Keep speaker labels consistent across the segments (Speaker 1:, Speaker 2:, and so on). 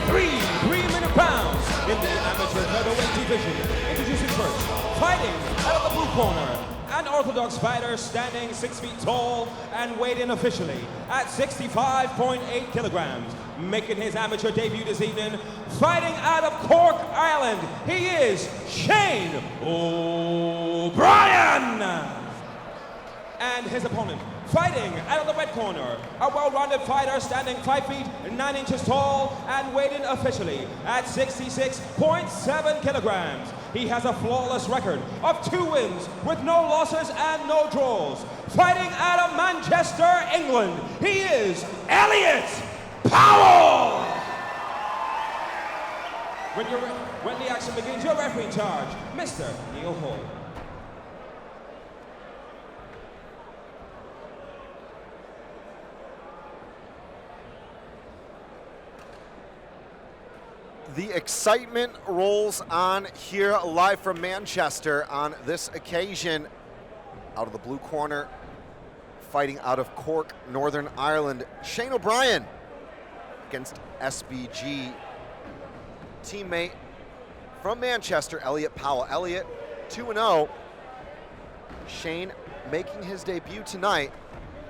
Speaker 1: 3-minute rounds in the amateur featherweight division. Introducing first, fighting out of the blue corner, an orthodox fighter standing 6 feet tall and weighed in officially at 65.8 kilograms. Making his amateur debut this evening, fighting out of Cork, Ireland, he is Shane O'Brien. And his opponent, fighting out of the red corner, a well-rounded fighter standing 5 feet 9 inches tall and weighed in officially at 66.7 kilograms. He has a flawless record of 2 wins with no losses and no draws. Fighting out of Manchester, England, he is Elliot Powell. When the action begins, your referee in charge, Mr. Neil Hall.
Speaker 2: The excitement rolls on here live from Manchester on this occasion. Out of the blue corner, fighting out of Cork, Northern Ireland, Shane O'Brien against SBG teammate from Manchester, Elliot Powell. Elliot 2-0. Shane making his debut tonight,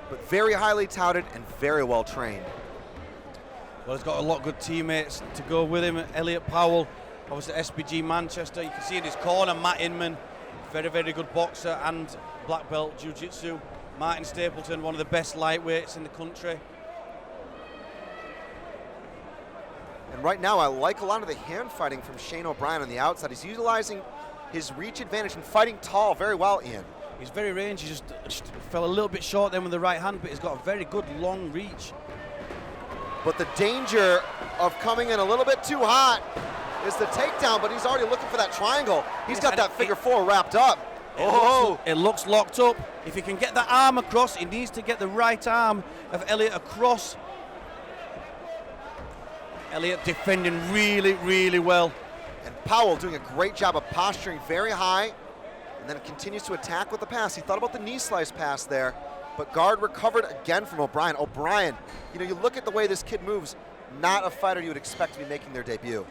Speaker 2: but very highly touted and very well trained.
Speaker 3: Well, he's got a lot of good teammates to go with him. Elliot Powell, obviously SBG Manchester. You can see in his corner, Matt Inman, very, very good boxer and black belt jiu-jitsu. Martin Stapleton, one of the best lightweights in the country.
Speaker 2: And right now, I like a lot of the hand fighting from Shane O'Brien on the outside. He's utilizing his reach advantage and fighting tall very well, Ian.
Speaker 3: He's very rangy, just fell a little bit short then with the right hand, but he's got a very good long reach.
Speaker 2: But the danger of coming in a little bit too hot is the takedown, but he's already looking for that triangle. He's got that figure 4 wrapped up.
Speaker 3: It looks locked up. If he can get the arm across, he needs to get the right arm of Elliot across. Elliot defending really, really well.
Speaker 2: And Powell doing a great job of posturing very high, and then continues to attack with the pass. He thought about the knee slice pass there, but guard recovered again from O'Brien. O'Brien, you know, you look at the way this kid moves, not a fighter you would expect to be making their debut.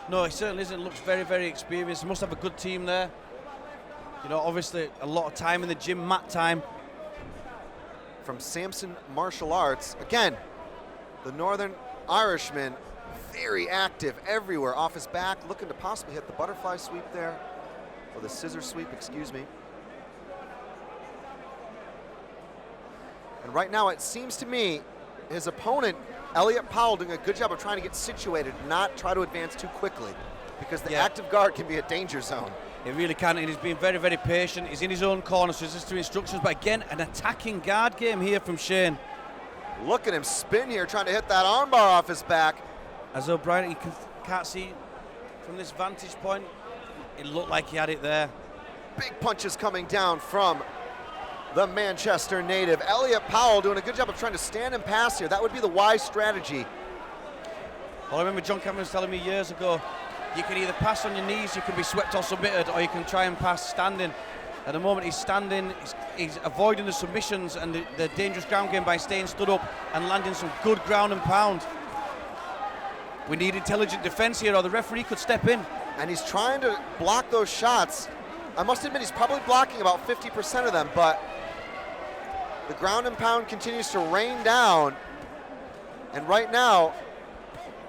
Speaker 3: No, he certainly isn't. Looks very, very experienced. He must have a good team there. You know, obviously a lot of time in the gym, mat time.
Speaker 2: From Samson Martial Arts, again, the Northern Irishman, very active everywhere, off his back, looking to possibly hit the butterfly sweep there, or the scissor sweep, excuse me. And right now, it seems to me, his opponent, Elliot Powell, doing a good job of trying to get situated, not try to advance too quickly, because the active guard can be a danger zone.
Speaker 3: He really can, and he's been very, very patient. He's in his own corner, so he's just doing instructions, but again, an attacking guard game here from Shane.
Speaker 2: Look at him spin here, trying to hit that armbar off his back.
Speaker 3: As O'Brien, you can't see from this vantage point, it looked like he had it there.
Speaker 2: Big punches coming down from the Manchester native. Elliot Powell doing a good job of trying to stand and pass here. That would be the wise strategy.
Speaker 3: Well, I remember John Cameron was telling me years ago, you can either pass on your knees, you can be swept or submitted, or you can try and pass standing. At the moment he's standing, he's avoiding the submissions and the dangerous ground game by staying stood up and landing some good ground and pound. We need intelligent defense here, or the referee could step in.
Speaker 2: And he's trying to block those shots. I must admit, he's probably blocking about 50% of them, but the ground and pound continues to rain down. And right now,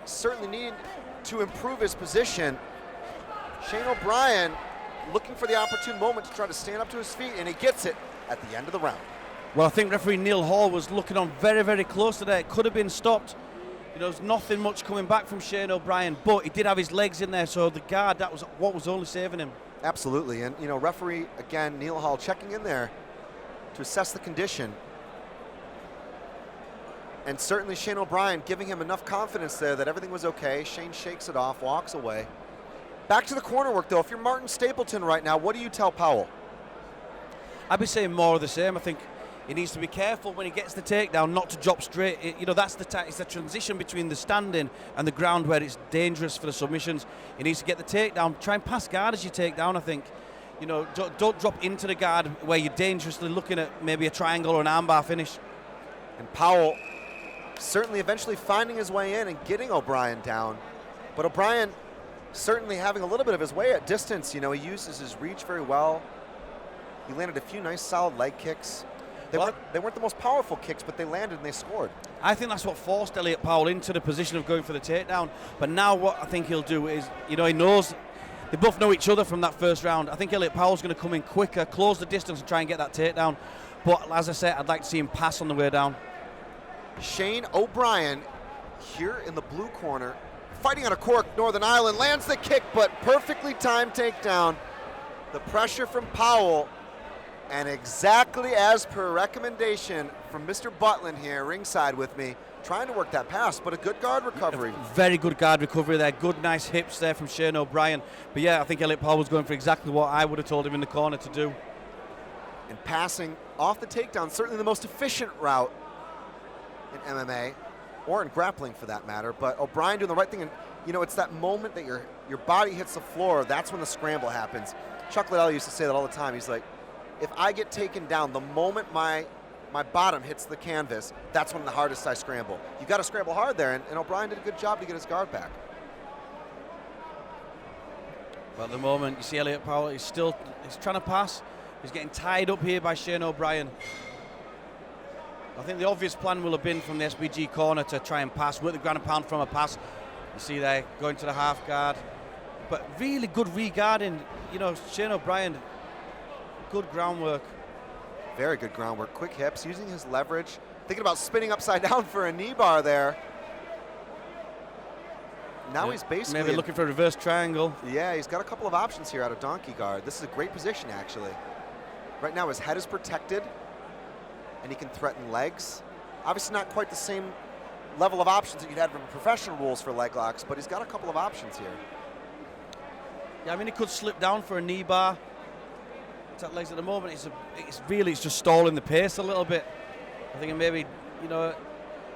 Speaker 2: certainly need to improve his position. Shane O'Brien looking for the opportune moment to try to stand up to his feet, and he gets it at the end of the round.
Speaker 3: Well, I think referee Neil Hall was looking on very, very close to that. It could have been stopped. You know, there's nothing much coming back from Shane O'Brien, but he did have his legs in there, so the guard, that was what was only saving him.
Speaker 2: Absolutely, and you know, referee, again, Neil Hall checking in there to assess the condition. And certainly Shane O'Brien giving him enough confidence there that everything was okay. Shane shakes it off, walks away. Back to the corner work, though. If you're Martin Stapleton right now, what do you tell Powell?
Speaker 3: I'd be saying more of the same. I think he needs to be careful when he gets the takedown, not to drop straight. You know, that's it's the transition between the standing and the ground where it's dangerous for the submissions. He needs to get the takedown. Try and pass guard as you take down, I think. You know, don't drop into the guard where you're dangerously looking at maybe a triangle or an armbar finish.
Speaker 2: And Powell certainly eventually finding his way in and getting O'Brien down. But O'Brien certainly having a little bit of his way at distance. You know, he uses his reach very well. He landed a few nice solid leg kicks. They weren't the most powerful kicks, but they landed and they scored.
Speaker 3: I think that's what forced Elliot Powell into the position of going for the takedown. But now what I think he'll do is, you know, he knows they both know each other from that first round. I think Elliot Powell's going to come in quicker, close the distance and try and get that takedown. But as I said, I'd like to see him pass on the way down.
Speaker 2: Shane O'Brien here in the blue corner, fighting out of Cork, Northern Ireland, lands the kick, but perfectly timed takedown. The pressure from Powell, and exactly as per recommendation from Mr. Butlin here, ringside with me, trying to work that pass, but a good guard recovery.
Speaker 3: Very good guard recovery there. Good, nice hips there from Shane O'Brien. But yeah, I think Elliot Powell was going for exactly what I would have told him in the corner to do.
Speaker 2: And passing off the takedown, certainly the most efficient route in MMA, or in grappling for that matter. But O'Brien doing the right thing, and you know, it's that moment that your body hits the floor, that's when the scramble happens. Chuck Liddell used to say that all the time. He's like, if I get taken down, the moment my bottom hits the canvas, that's when the hardest I scramble. You got to scramble hard there, and O'Brien did a good job to get his guard back.
Speaker 3: But at the moment, you see Elliot Powell, he's trying to pass. He's getting tied up here by Shane O'Brien. I think the obvious plan will have been from the SBG corner to try and pass, work the ground and pound from a pass. You see there, going to the half guard. But really good re-guarding. You know, Shane O'Brien, good groundwork.
Speaker 2: Very good groundwork, quick hips, using his leverage. Thinking about spinning upside down for a knee bar there. Now
Speaker 3: yeah,
Speaker 2: he's basically—
Speaker 3: maybe looking for a reverse triangle.
Speaker 2: Yeah, he's got a couple of options here out of donkey guard. This is a great position, actually. Right now his head is protected, and he can threaten legs. Obviously not quite the same level of options that you'd have from professional rules for leg locks, but he's got a couple of options here.
Speaker 3: Yeah, I mean, he could slip down for a knee bar. At legs at the moment, it's just stalling the pace a little bit. I think maybe, you know,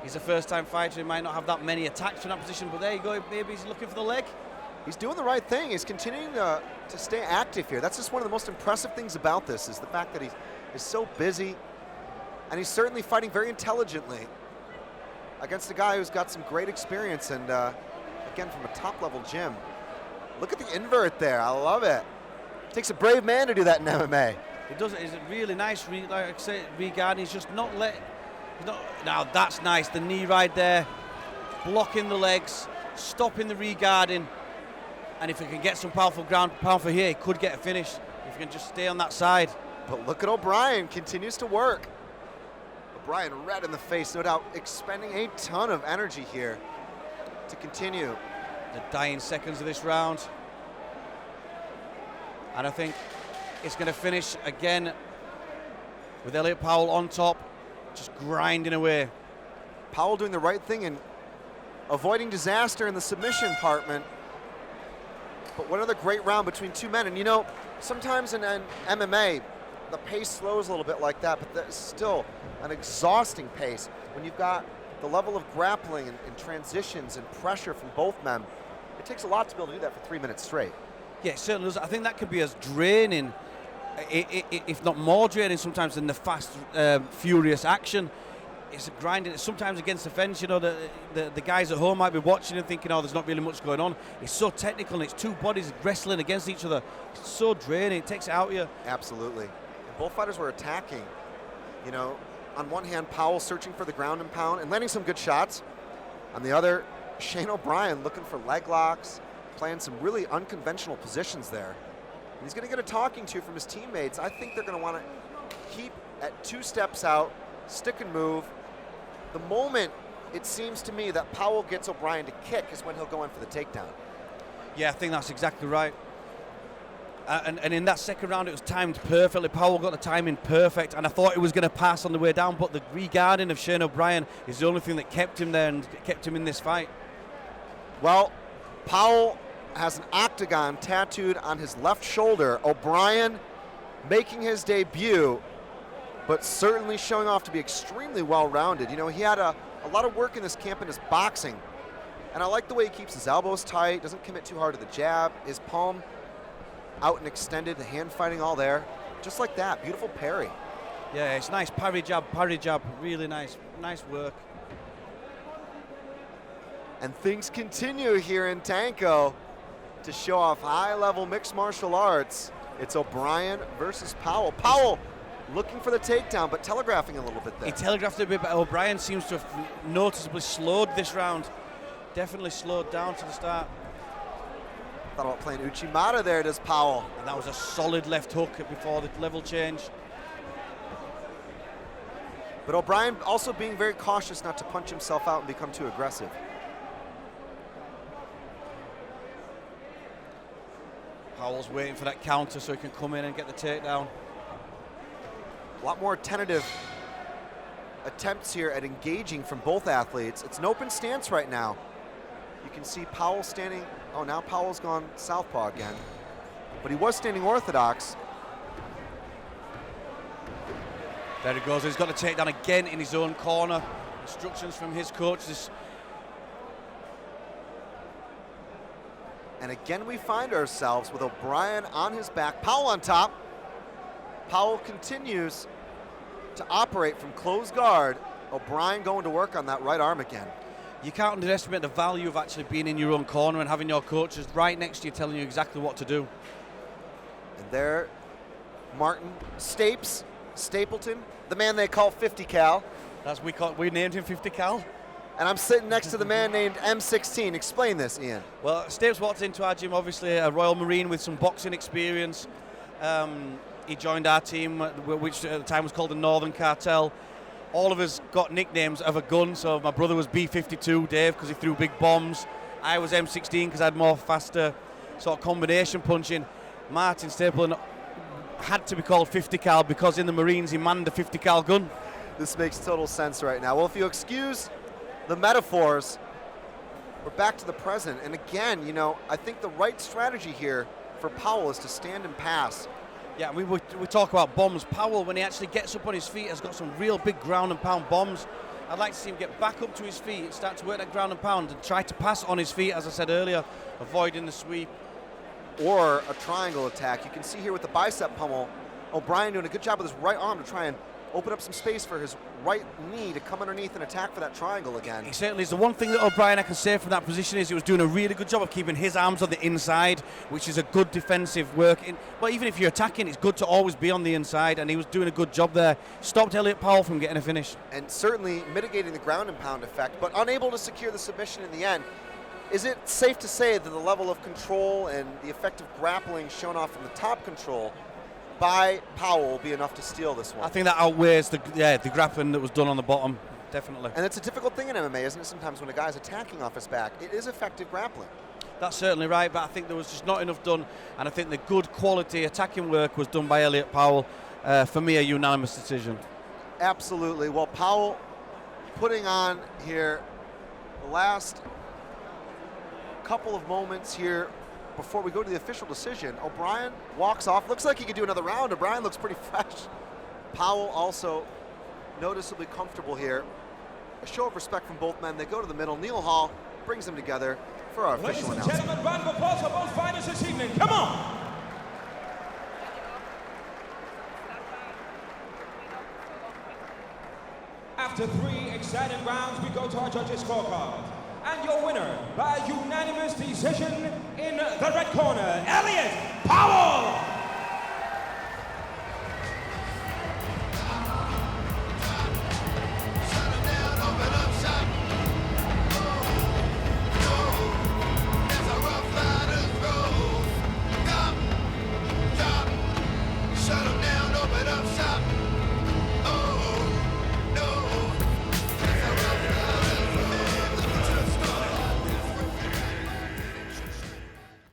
Speaker 3: he's a first-time fighter. He might not have that many attacks from that position, but there you go. Maybe he's looking for the leg.
Speaker 2: He's doing the right thing. He's continuing to stay active here. That's just one of the most impressive things about this, is the fact that he is so busy, and he's certainly fighting very intelligently against a guy who's got some great experience, and again, from a top-level gym. Look at the invert there. I love it. Takes a brave man to do that in MMA.
Speaker 3: It does. It's really nice, like I say, re-guarding. He's just not let. Now that's nice. The knee right there, blocking the legs, stopping the re-guarding, and if he can get some powerful ground pound for here, he could get a finish. If he can just stay on that side.
Speaker 2: But look at O'Brien, continues to work. O'Brien red in the face, no doubt, expending a ton of energy here to continue.
Speaker 3: The dying seconds of this round. And I think it's going to finish again with Elliot Powell on top, just grinding away.
Speaker 2: Powell doing the right thing and avoiding disaster in the submission compartment. But what another great round between two men. And you know, sometimes in MMA, the pace slows a little bit like that, but that's still an exhausting pace when you've got the level of grappling and transitions and pressure from both men. It takes a lot to be able to do that for 3 minutes straight.
Speaker 3: Yeah, it certainly does. I think that can be as draining, if not more draining sometimes, than the fast, furious action. It's grinding. Sometimes against the fence, you know, the guys at home might be watching and thinking, oh, there's not really much going on. It's so technical, and it's two bodies wrestling against each other. It's so draining. It takes it out of you.
Speaker 2: Absolutely. And both fighters were attacking. You know, on one hand, Powell searching for the ground and pound and landing some good shots. On the other, Shane O'Brien looking for leg locks, playing some really unconventional positions there. And he's going to get a talking to from his teammates. I think they're going to want to keep at 2 steps out, stick and move. The moment it seems to me that Powell gets O'Brien to kick is when he'll go in for the takedown.
Speaker 3: Yeah, I think that's exactly right. And in that second round, it was timed perfectly. Powell got the timing perfect, and I thought he was going to pass on the way down, but the re-guarding of Shane O'Brien is the only thing that kept him there and kept him in this fight.
Speaker 2: Well, Powell has an octagon tattooed on his left shoulder. O'Brien making his debut, but certainly showing off to be extremely well-rounded. You know, he had a lot of work in this camp in his boxing, and I like the way he keeps his elbows tight, doesn't commit too hard to the jab, his palm out and extended, the hand fighting all there. Just like that, beautiful parry.
Speaker 3: Yeah, it's nice, parry jab, really nice work.
Speaker 2: And things continue here in Tankō to show off high-level mixed martial arts. It's O'Brien versus Powell. Powell looking for the takedown, but telegraphing a little bit there.
Speaker 3: He telegraphed it a bit, but O'Brien seems to have noticeably slowed this round. Definitely slowed down to the start.
Speaker 2: Thought about playing Uchimata there, does Powell.
Speaker 3: And that was a solid left hook before the level change.
Speaker 2: But O'Brien also being very cautious not to punch himself out and become too aggressive.
Speaker 3: Powell's waiting for that counter so he can come in and get the takedown.
Speaker 2: A lot more tentative attempts here at engaging from both athletes. It's an open stance right now. You can see Powell standing, oh, now Powell's gone southpaw again. But he was standing orthodox.
Speaker 3: There he goes, he's got the takedown again in his own corner. Instructions from his coaches.
Speaker 2: And again we find ourselves with O'Brien on his back, Powell on top. Powell continues to operate from closed guard. O'Brien going to work on that right arm again.
Speaker 3: You can't underestimate the value of actually being in your own corner and having your coaches right next to you telling you exactly what to do.
Speaker 2: And there, Martin Stapleton, the man they call 50 cal.
Speaker 3: We named him 50 cal.
Speaker 2: And I'm sitting next to the man named M16. Explain this, Ian.
Speaker 3: Well, Stapes walked into our gym, obviously a Royal Marine with some boxing experience. He joined our team, which at the time was called the Northern Cartel. All of us got nicknames of a gun, so my brother was B-52, Dave, because he threw big bombs. I was M16 because I had more faster sort of combination punching. Martin Stapleton had to be called 50 cal because in the Marines he manned a 50 cal gun.
Speaker 2: This makes total sense right now. Well, if you excuse the metaphors, we're back to the present. And again, you know, I think the right strategy here for Powell is to stand and pass.
Speaker 3: Yeah, we talk about bombs. Powell, when he actually gets up on his feet, has got some real big ground and pound bombs. I'd like to see him get back up to his feet, start to work that ground and pound, and try to pass on his feet, as I said earlier, avoiding the sweep.
Speaker 2: Or a triangle attack. You can see here with the bicep pummel, O'Brien doing a good job with his right arm to try and open up some space for his right knee to come underneath and attack for that triangle again.
Speaker 3: He certainly is. The one thing that O'Brien I can say from that position is he was doing a really good job of keeping his arms on the inside, which is a good defensive work. But even if you're attacking, it's good to always be on the inside, and he was doing a good job there. Stopped Elliot Powell from getting a finish.
Speaker 2: And certainly mitigating the ground and pound effect, but unable to secure the submission in the end. Is it safe to say that the level of control and the effective grappling shown off from the top control by Powell will be enough to steal this one?
Speaker 3: I think that outweighs the grappling that was done on the bottom, definitely.
Speaker 2: And it's a difficult thing in MMA, isn't it? Sometimes when a guy's attacking off his back, it is effective grappling.
Speaker 3: That's certainly right, but I think there was just not enough done, and I think the good quality attacking work was done by Elliot Powell. For me, a unanimous decision.
Speaker 2: Absolutely. Well, Powell putting on here the last couple of moments here before we go to the official decision. O'Brien walks off. Looks like he could do another round. O'Brien looks pretty fresh. Powell also noticeably comfortable here. A show of respect from both men. They go to the middle. Neil Hall brings them together for our official announcement.
Speaker 1: Ladies and gentlemen, round of applause for both fighters this evening. Come on! After 3 exciting rounds, we go to our judges' scorecard. And your winner by unanimous decision in the red corner, Elliot Powell!